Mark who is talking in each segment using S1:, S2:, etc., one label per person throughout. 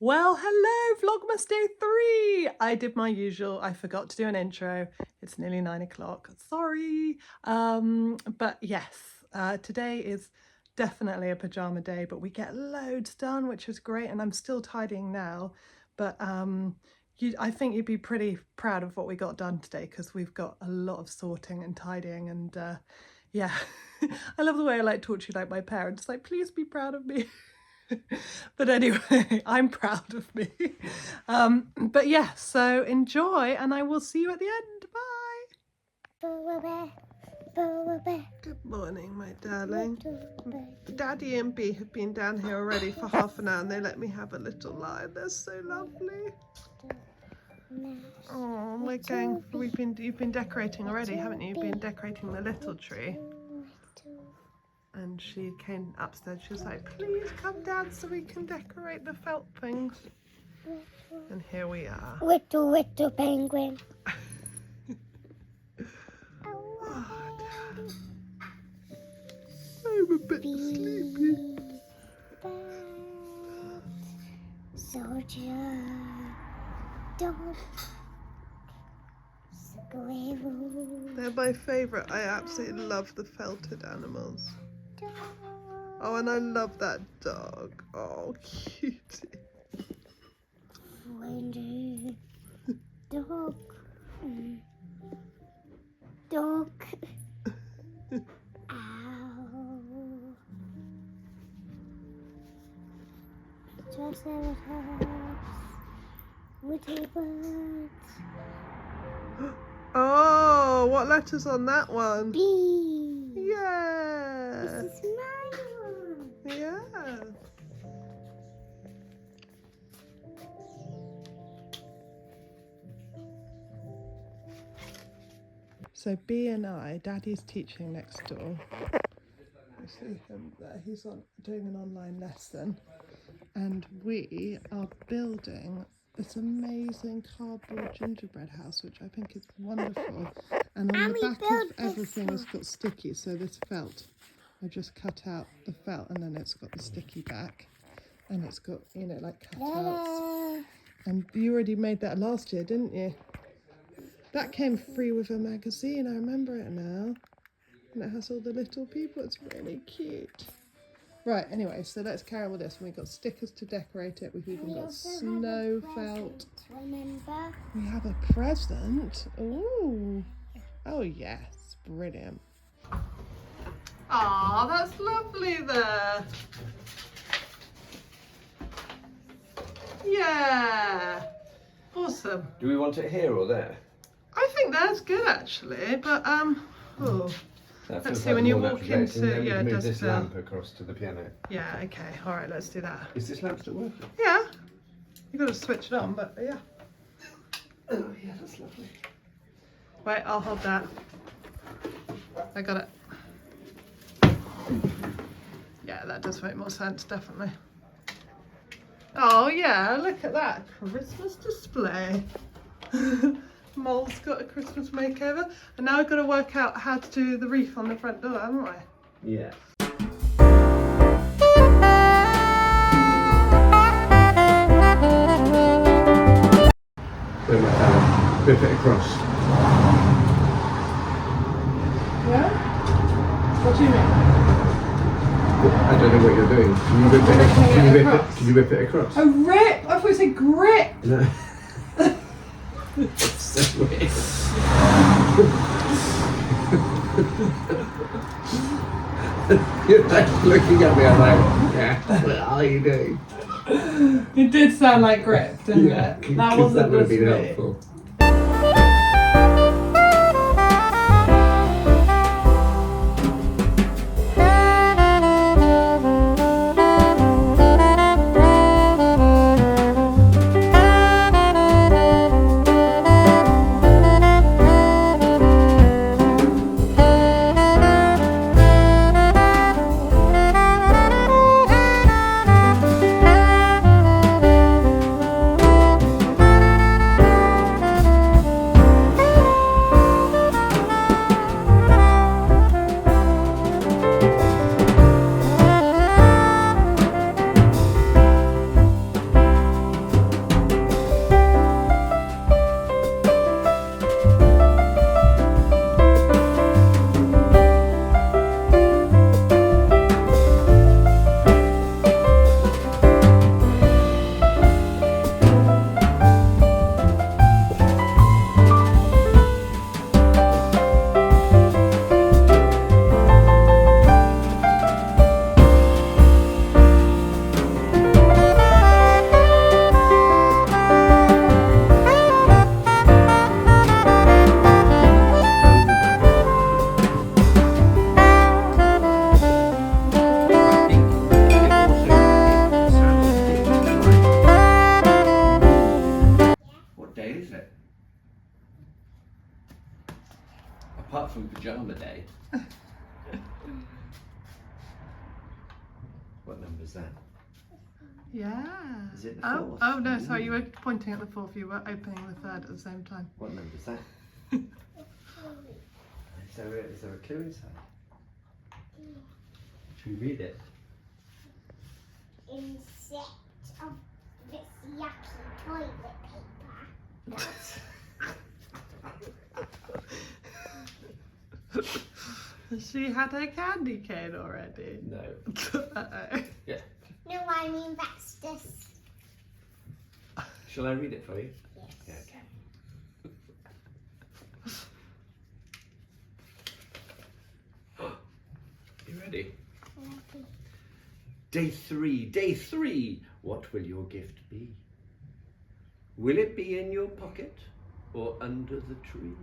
S1: Well, hello, Vlogmas Day 3. I did my usual. I forgot to do an intro. It's nearly 9 o'clock. Sorry. But yes, today is definitely a pajama day, but we get loads done, which is great. And I'm still tidying now. But I think you'd be pretty proud of what we got done today because we've got a lot of sorting and tidying. And yeah, I love the way I talk to you like my parents. Please be proud of me. But anyway, I'm proud of me. But yeah, so enjoy and I will see you at the end. Bye. Good morning, my darling. Daddy and Bea have been down here already for half an hour and they let me have a little lie. They're so lovely. Oh, you've been decorating already, haven't you? You've been decorating the little tree. And she came upstairs, she was like, please come down so we can decorate the felt things. And here we are.
S2: Little penguin.
S1: I'm a bit sleepy.
S2: Soldier, don't squirrel.
S1: They're my favourite. I absolutely love the felted animals. Oh, and I love that dog. Oh, cutie.
S2: Wendy. Dog. Dog. Ow. Woody birds.
S1: Oh, what letter's on that one?
S2: B.
S1: Yeah.
S2: This is my one.
S1: Yeah. So Bea and I, Daddy's teaching next door. You see him there, he's doing an online lesson. And we are building this amazing cardboard gingerbread house, which I think is wonderful. And on the back of everything has got sticky, so this felt, I just cut out the felt and then it's got the sticky back. And it's got, cutouts. And you already made that last year, didn't you? That came free with a magazine, I remember it now. And it has all the little people, it's really cute. Right, anyway, so let's carry on with this. We've got stickers to decorate it. We've even got snow felt.
S2: Remember?
S1: We have a present. Ooh. Oh, yes. Brilliant. Aw, that's lovely there. Yeah. Awesome.
S3: Do we want it here or there?
S1: I think that's good, actually. But, oh. Let's see, when you walk into,
S3: yeah,
S1: it
S3: move
S1: does
S3: this
S1: feel.
S3: lamp across to the piano.
S1: Yeah, okay. All right, let's do that.
S3: Is this lamp still working?
S1: Yeah. You've got to switch it on, but yeah.
S3: Oh yeah, that's lovely.
S1: Wait, I'll hold that. I got it. Yeah, that does make more sense, definitely. Oh yeah, look at that Christmas display. Mole's got a Christmas makeover, and now I've got to work out how to do the wreath on the front door, haven't I?
S3: Yeah. Rip it across.
S1: Yeah? What do you mean?
S3: I don't know what you're doing. Can you rip it? Can you rip it across?
S1: A rip? I thought you said grip.
S3: No. It's so weird. You're looking at me, I'm like, yeah, what are you doing?
S1: It did sound like grip, didn't it? That wasn't
S3: that would have been
S1: me.
S3: helpful. Apart from pyjama day. What number's that?
S1: Yeah.
S3: Is it the
S1: Oh,
S3: fourth?
S1: oh no, sorry, you were pointing at the fourth, you were opening the third at the same time.
S3: What number's that? Is there a clue inside? Should we read it?
S2: Instead of this yucky toilet paper.
S1: Has she had her candy cane already?
S3: No.
S1: Uh-oh.
S3: Yeah.
S2: No, I mean that's just.
S3: Shall I read it for you?
S2: Yes.
S3: Yeah, okay. You ready?
S2: Lucky.
S3: Day three. What will your gift be? Will it be in your pocket or under the tree?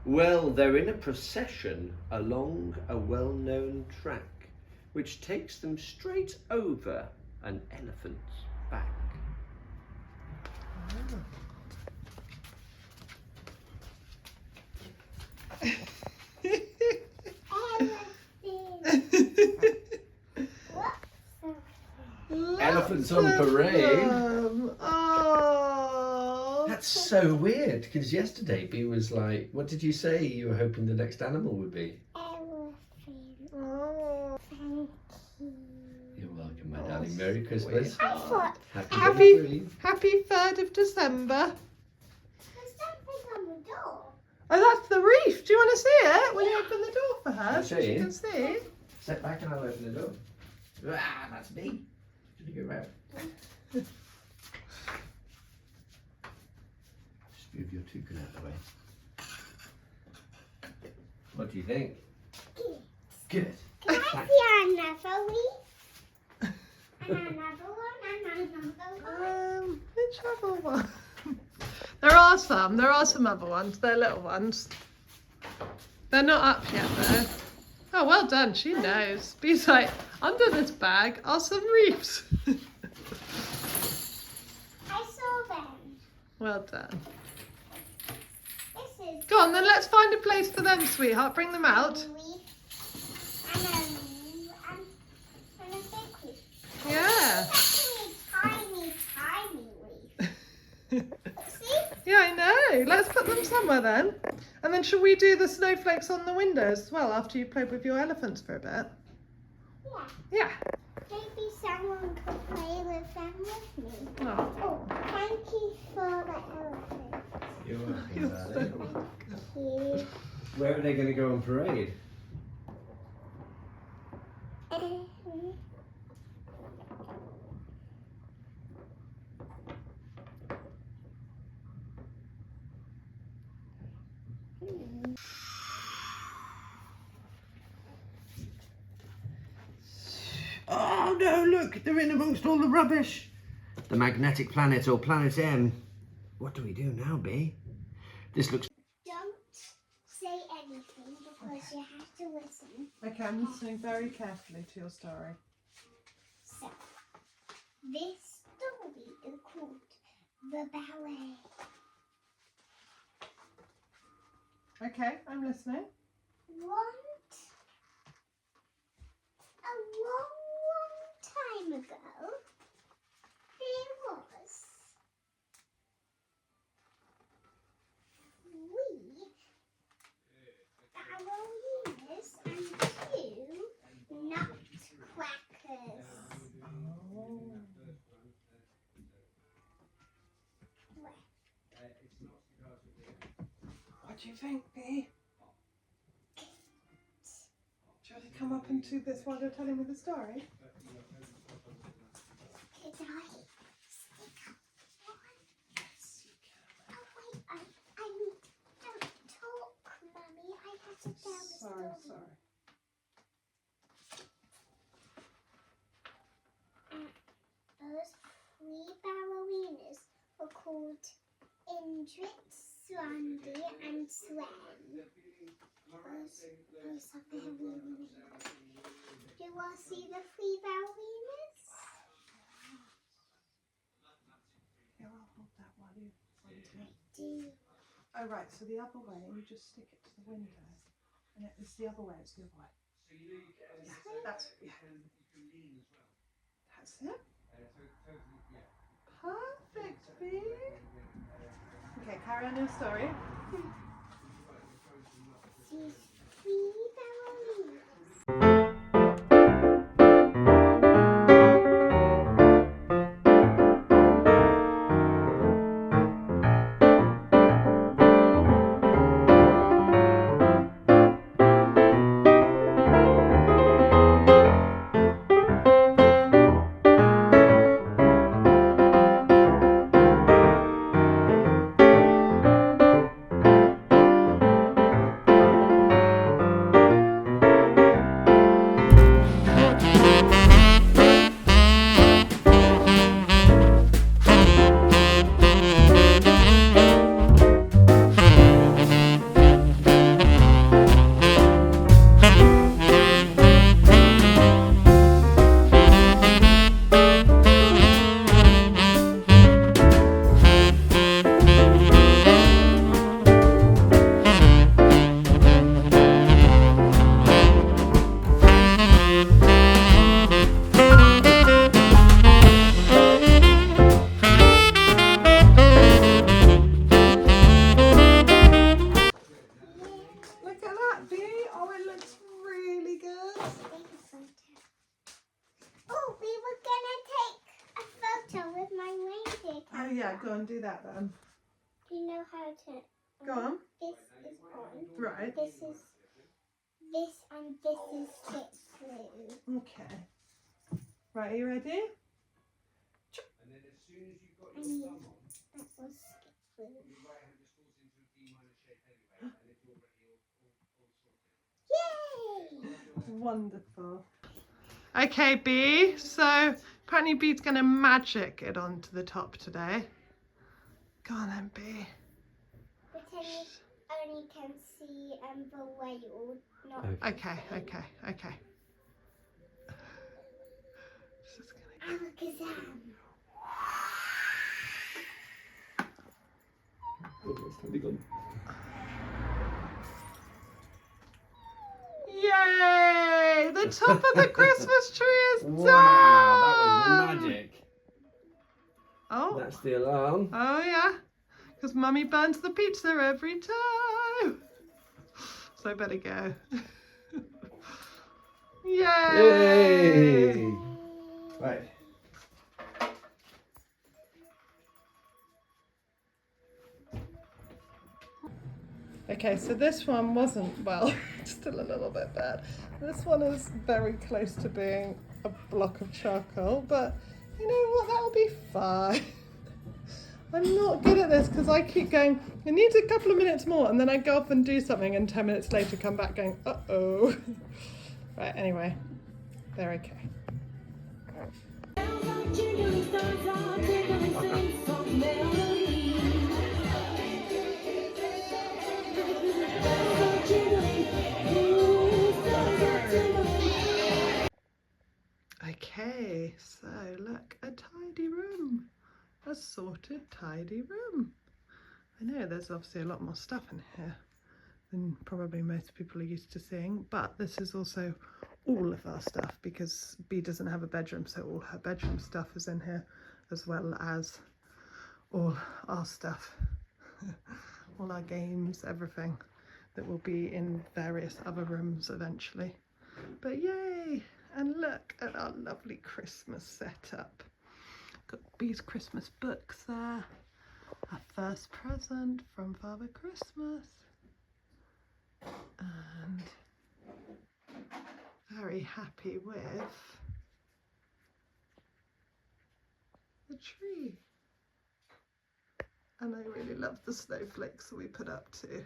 S3: Well, they're in a procession along a well-known track, which takes them straight over an elephant's back. Elephants on parade.
S1: Oh.
S3: That's so weird, because yesterday B was like, what did you say you were hoping the next animal would be?
S2: Elephant.
S1: Oh.
S2: Thank you.
S3: You're welcome, my darling. Merry Christmas.
S2: I thought
S1: Happy 3rd of December.
S2: there's something on the door.
S1: Oh, that's the reef. Do you want to see it? Will you open the door for her
S3: I'll
S1: so
S3: show
S1: she
S3: you.
S1: can see?
S3: Step back and I'll open the door. Ah, that's me. Should we go round? Just move your toucan out of the way. What do you think? Good.
S2: Can I see another leaf? And another one, and another one.
S1: Which other one? There are some other ones. They're little ones. They're not up yet though. Oh, well done. She knows. Bee's like, under this bag are some reefs.
S2: I saw them.
S1: Well done.
S2: This is
S1: Go on then, let's find a place for them, sweetheart. Bring them out.
S2: a leaf and a big leaf.
S1: Yeah.
S2: Actually, tiny leaf. See?
S1: Yeah, I know. Let's put them somewhere then. And then should we do the snowflakes on the windows as well after you've played with your elephants for a bit?
S2: Yeah.
S1: Yeah.
S2: Maybe someone could play with them with me.
S1: Oh.
S2: Oh, thank you for the elephant.
S3: You're welcome,
S1: You're
S3: darling.
S2: Thank you.
S3: Where are they going to go on parade? Oh no, look, they're in amongst all the rubbish. The magnetic planet or planet M. What do we do now, B? This looks...
S2: Don't say anything because you have to listen.
S1: Okay, I'm listening very carefully to your story.
S2: So, this story is called The Ballet.
S1: Okay, I'm listening.
S2: A long time ago, there was three ballerinas and two nutcrackers.
S1: What do you think, B? Do you want to come up and do this while you're telling me the story?
S2: Could I stick up one?
S1: Yes, you can.
S2: Oh wait, I mean, don't talk, Mummy. I have to tell the
S1: Sorry.
S2: story. Those three ballerinas were called Indrit, Swandy, and Swan. Those are ballerinas. Do you want to see the three ballerinas?
S1: Here, I'll hold that while you
S2: Do.
S1: Oh, right, so the other way, you just stick it to the window. Yeah, it's the other way. It's the other way. Yeah, that's it. Perfect, B. Okay, carry on your story.
S2: She's sweet Emily.
S1: Look at that, B. Oh, it looks really good.
S2: Take a photo. Oh, we were gonna take a photo with my reindeer
S1: Oh
S2: camera.
S1: yeah, go and do that then.
S2: Do you know how to?
S1: Go on.
S2: This is on.
S1: Right.
S2: This is this and this is skip through.
S1: Okay. Right, are you ready?
S2: And that was skip through. Yay!
S1: Wonderful. Okay, B. So apparently B's going to magic it onto the top today. Go on then, B.
S2: Pretend you only can see the whale, not
S1: Okay, okay, okay. This is gonna...
S2: Alakazam.
S1: Yay! The top of the Christmas tree is done!
S3: Wow, that was magic.
S1: Oh,
S3: That's the alarm.
S1: oh yeah. Because Mummy burns the pizza every time. So I better go. Yay!
S3: Yay! Right.
S1: Okay, so this one wasn't, well, still a little bit bad. This one is very close to being a block of charcoal, but you know what, that'll be fine. I'm not good at this because I keep going, it needs a couple of minutes more, and then I go off and do something and 10 minutes later come back going, uh-oh. Right, anyway, they're okay. Okay, so look, a tidy room. A sorted, tidy room. I know there's obviously a lot more stuff in here than probably most people are used to seeing, but this is also all of our stuff because B doesn't have a bedroom, so all her bedroom stuff is in here, as well as all our stuff, all our games, everything that will be in various other rooms eventually. But yay! And look at our lovely Christmas setup. Got B's Christmas books there. Our first present from Father Christmas. And very happy with the tree. And I really love the snowflakes that we put up too.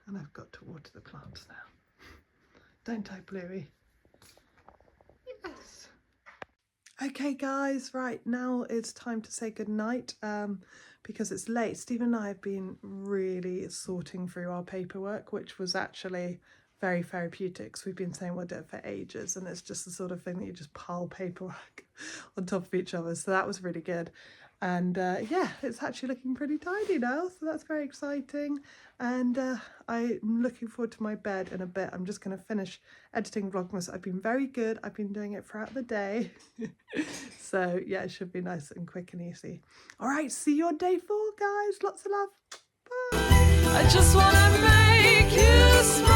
S1: And I've got to water the plants now. Don't I, Bluey? Yes. Okay guys, right, now it's time to say goodnight because it's late. Stephen and I have been really sorting through our paperwork, which was actually very therapeutic. So we've been saying we'll do it for ages, and it's just the sort of thing that you just pile paperwork on top of each other. So that was really good. And yeah, it's actually looking pretty tidy now, so that's very exciting. And I'm looking forward to my bed in a bit. I'm just going to finish editing Vlogmas. I've been very good. I've been doing it throughout the day. So yeah, it should be nice and quick and easy. All right, see you on day 4, guys. Lots of love. Bye. I just want to make you smile.